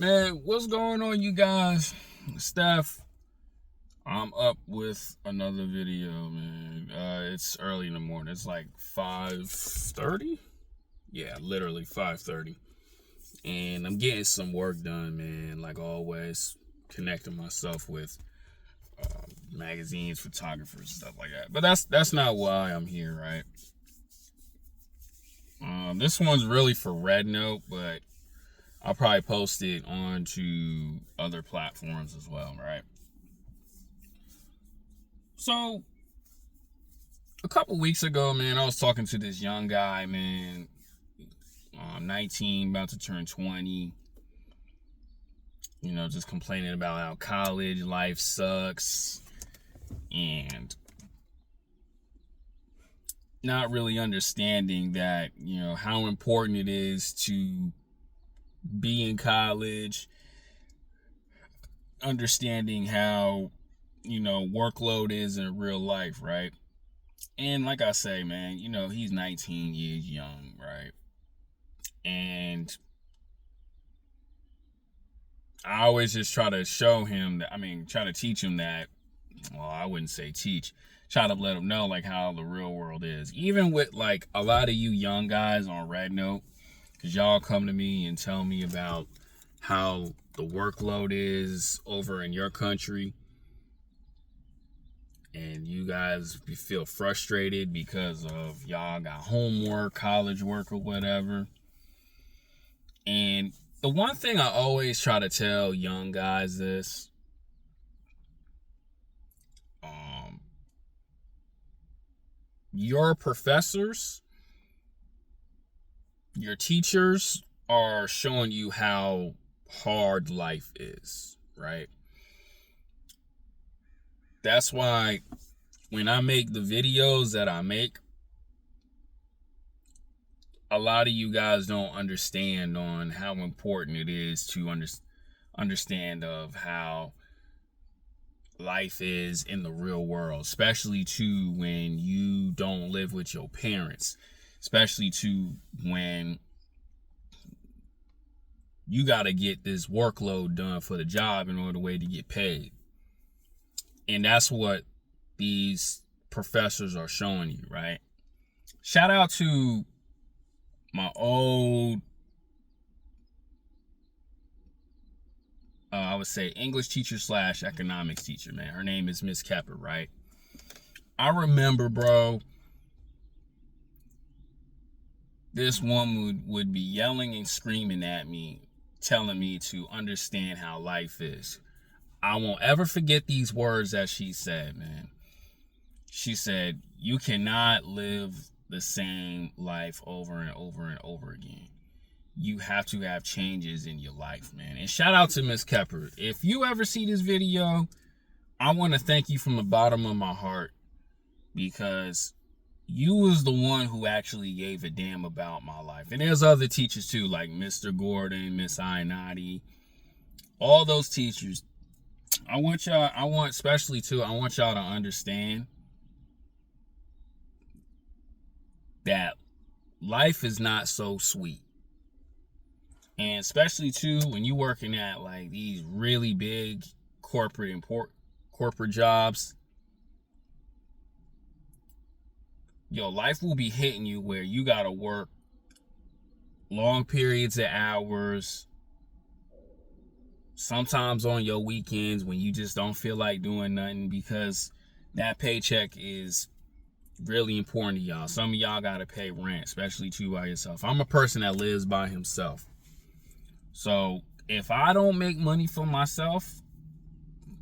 Man, what's going on, you guys? Steph, I'm up with another video, man. It's early in the morning. It's like 5:30. Yeah, literally 5:30. And I'm getting some work done, man. Like always, connecting myself with magazines, photographers, stuff like that. But that's not why I'm here, right? This one's really for Red Note, but I'll probably post it onto other platforms as well, right? So, a couple weeks ago, man, I was talking to this young guy, man, 19, about to turn 20, just complaining about how college life sucks and not really understanding that, how important it is to be in college, understanding how, workload is in real life, right? And like I say, man, he's 19 years young, right? And I always just try to show him that, try to teach him that, well, I wouldn't say teach, try to let him know, like, how the real world is. Even with, like, a lot of you young guys on Red Note, because y'all come to me and tell me about how the workload is over in your country. And you guys feel frustrated because of y'all got homework, college work, or whatever. And the one thing I always try to tell young guys this, your professors, your teachers are showing you how hard life is, right? That's why when I make the videos that I make, a lot of you guys don't understand on how important it is to understand of how life is in the real world, especially to when you don't live with your parents, especially to when you got to get this workload done for the job in order to get paid. And that's what these professors are showing you, right? Shout out to my old, I would say English teacher / economics teacher, man. Her name is Miss Kepper, right? I remember, bro, this woman would be yelling and screaming at me, telling me to understand how life is. I won't ever forget these words that she said, man. She said, you cannot live the same life over and over and over again. You have to have changes in your life, man. And shout out to Miss Kepper. If you ever see this video, I want to thank you from the bottom of my heart, because you was the one who actually gave a damn about my life. And there's other teachers too, like Mr. Gordon, Miss Ainati, all those teachers. I want y'all to understand that life is not so sweet. And especially too, when you're working at like these really big corporate jobs, your life will be hitting you where you gotta work long periods of hours, sometimes on your weekends when you just don't feel like doing nothing, because that paycheck is really important to y'all. Some of y'all gotta pay rent, especially too by yourself. I'm a person that lives by himself. So if I don't make money for myself,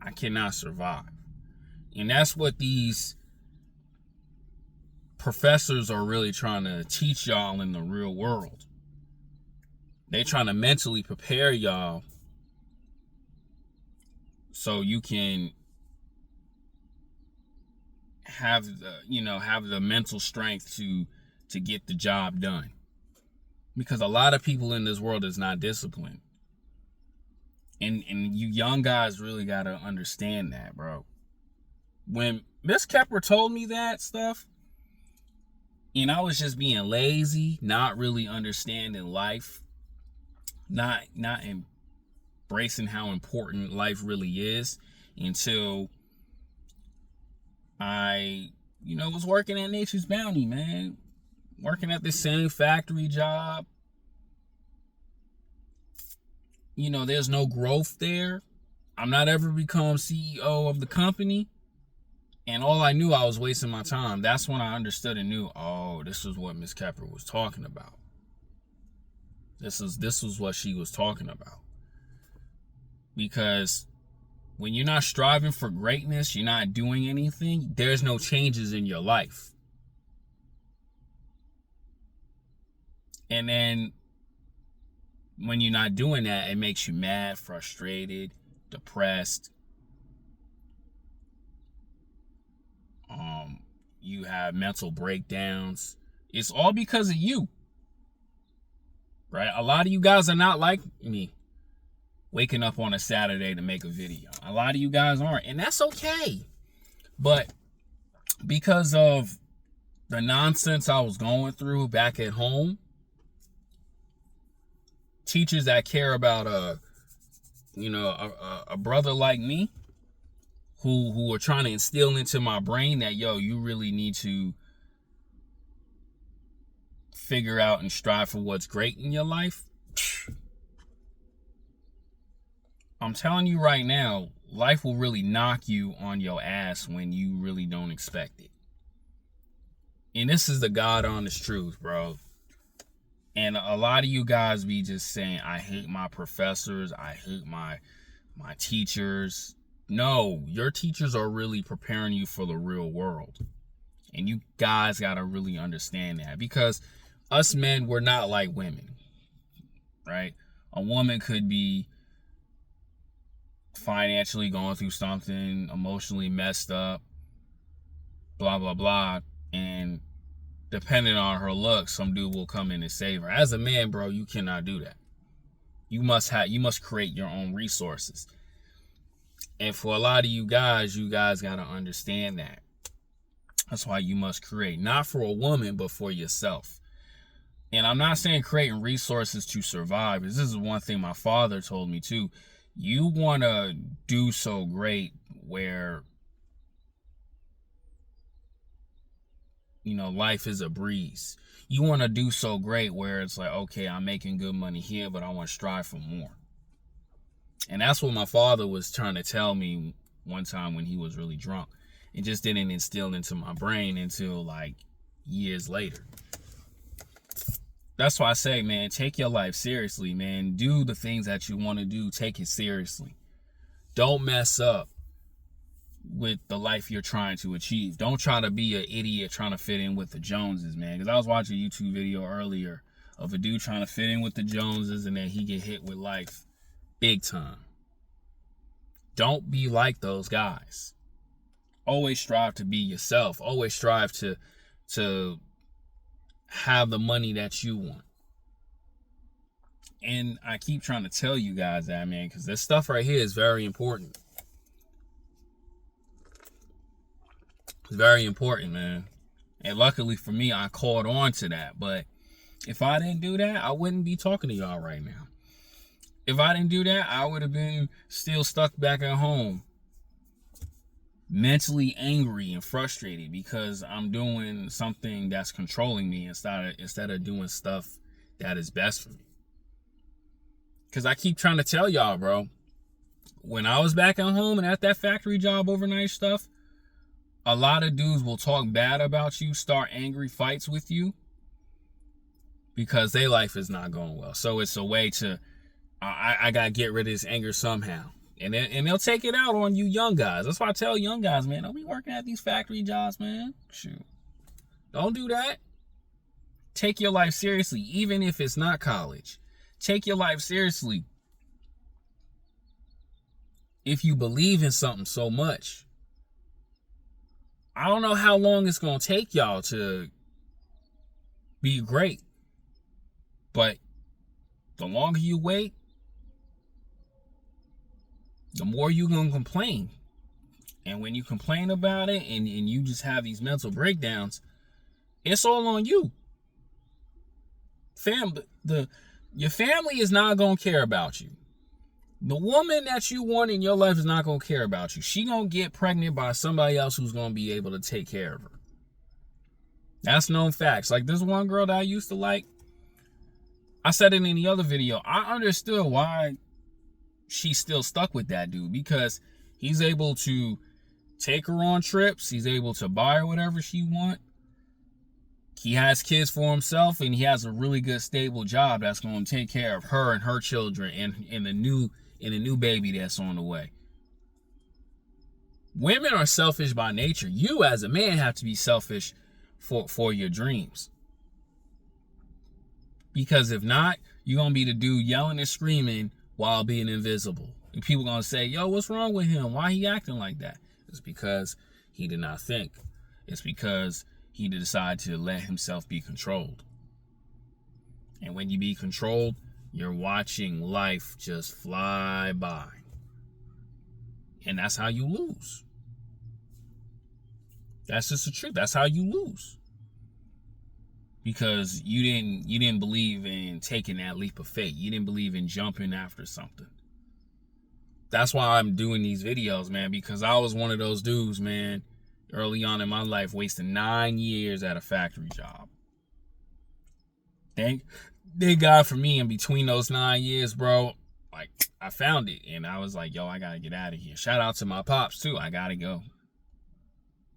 I cannot survive. And that's what these professors are really trying to teach y'all in the real world. They trying to mentally prepare y'all so you can have the mental strength to get the job done. Because a lot of people in this world is not disciplined. And you young guys really got to understand that, bro. When Miss Kepper told me that stuff, and I was just being lazy, not really understanding life, not embracing how important life really is until I, was working at Nature's Bounty, man. Working at the same factory job. There's no growth there. I'm not ever become CEO of the company. And all I knew, I was wasting my time. That's when I understood and knew, oh, this is what Miss Kepper was talking about. This was what she was talking about. Because when you're not striving for greatness, you're not doing anything, there's no changes in your life. And then when you're not doing that, it makes you mad, frustrated, depressed. You have mental breakdowns. It's all because of you. Right? A lot of you guys are not like me, waking up on a Saturday to make a video. A lot of you guys aren't, and that's okay. But because of the nonsense I was going through back at home, teachers that care about a brother like me, who are trying to instill into my brain that, yo, you really need to figure out and strive for what's great in your life. I'm telling you right now, life will really knock you on your ass when you really don't expect it. And this is the God honest truth, bro. And a lot of you guys be just saying, I hate my professors, I hate my teachers. No, your teachers are really preparing you for the real world. And you guys got to really understand that. Because us men, we're not like women. Right? A woman could be financially going through something, emotionally messed up, blah, blah, blah. And depending on her looks, some dude will come in and save her. As a man, bro, you cannot do that. You must create your own resources. And for a lot of you guys got to understand that. That's why you must create, not for a woman, but for yourself. And I'm not saying creating resources to survive, because this is one thing my father told me too. You want to do so great where, life is a breeze. You want to do so great where it's like, okay, I'm making good money here, but I want to strive for more. And that's what my father was trying to tell me one time when he was really drunk. It just didn't instill into my brain until like years later. That's why I say, man, take your life seriously, man. Do the things that you want to do. Take it seriously. Don't mess up with the life you're trying to achieve. Don't try to be an idiot trying to fit in with the Joneses, man. Because I was watching a YouTube video earlier of a dude trying to fit in with the Joneses, and then he get hit with life big time. Don't be like those guys. Always strive to be yourself. Always strive to have the money that you want. And I keep trying to tell you guys that, man, because this stuff right here is very important. It's very important, man. And luckily for me, I caught on to that. But if I didn't do that, I wouldn't be talking to y'all right now. If I didn't do that, I would have been still stuck back at home, mentally angry and frustrated because I'm doing something that's controlling me instead of doing stuff that is best for me. Because I keep trying to tell y'all, bro, when I was back at home and at that factory job overnight stuff, a lot of dudes will talk bad about you, start angry fights with you because their life is not going well. So it's a way to, I got to get rid of this anger somehow. And they'll take it out on you young guys. That's why I tell young guys, man, don't be working at these factory jobs, man. Shoot. Don't do that. Take your life seriously, even if it's not college. Take your life seriously. If you believe in something so much. I don't know how long it's going to take y'all to be great. But the longer you wait, the more you're going to complain. And when you complain about it and you just have these mental breakdowns, it's all on you. Your family is not going to care about you. The woman that you want in your life is not going to care about you. She going to get pregnant by somebody else who's going to be able to take care of her. That's known facts. Like this one girl that I used to like, I said it in the other video. I understood why she's still stuck with that dude, because he's able to take her on trips. He's able to buy her whatever she wants. He has kids for himself, and he has a really good stable job that's going to take care of her and her children and the new baby that's on the way. Women are selfish by nature. You as a man have to be selfish for your dreams. Because if not, you're going to be the dude yelling and screaming while being invisible. And people going to say, yo, what's wrong with him? Why he acting like that? It's because he did not think. It's because he decided to let himself be controlled. And when you be controlled, you're watching life just fly by. And that's how you lose. That's just the truth. That's how you lose. Because you didn't believe in taking that leap of faith. You didn't believe in jumping after something. That's why I'm doing these videos, man, because I was one of those dudes, man, early on in my life, wasting 9 years at a factory job. Thank God for me, in between those 9 years, bro, like, I found it. And I was like, yo, I gotta get out of here. Shout out to my pops, too. I gotta go.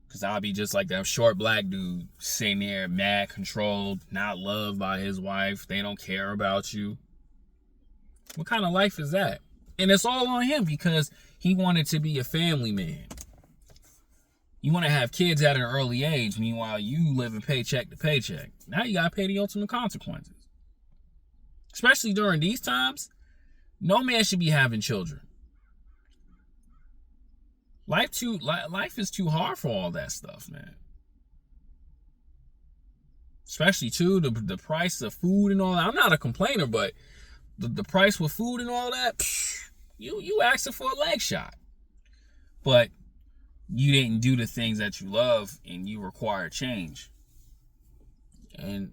Because I'll be just like that short black dude sitting there, mad, controlled, not loved by his wife. They don't care about you. What kind of life is that? And it's all on him because he wanted to be a family man. You want to have kids at an early age. Meanwhile, you living paycheck to paycheck. Now you got to pay the ultimate consequences. Especially during these times, no man should be having children. Life is too hard for all that stuff, man. Especially too the price of food and all that. I'm not a complainer, but the price with food and all that, you asking for a leg shot. But you didn't do the things that you love, and you require change. And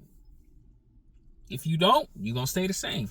if you don't, you're gonna stay the same.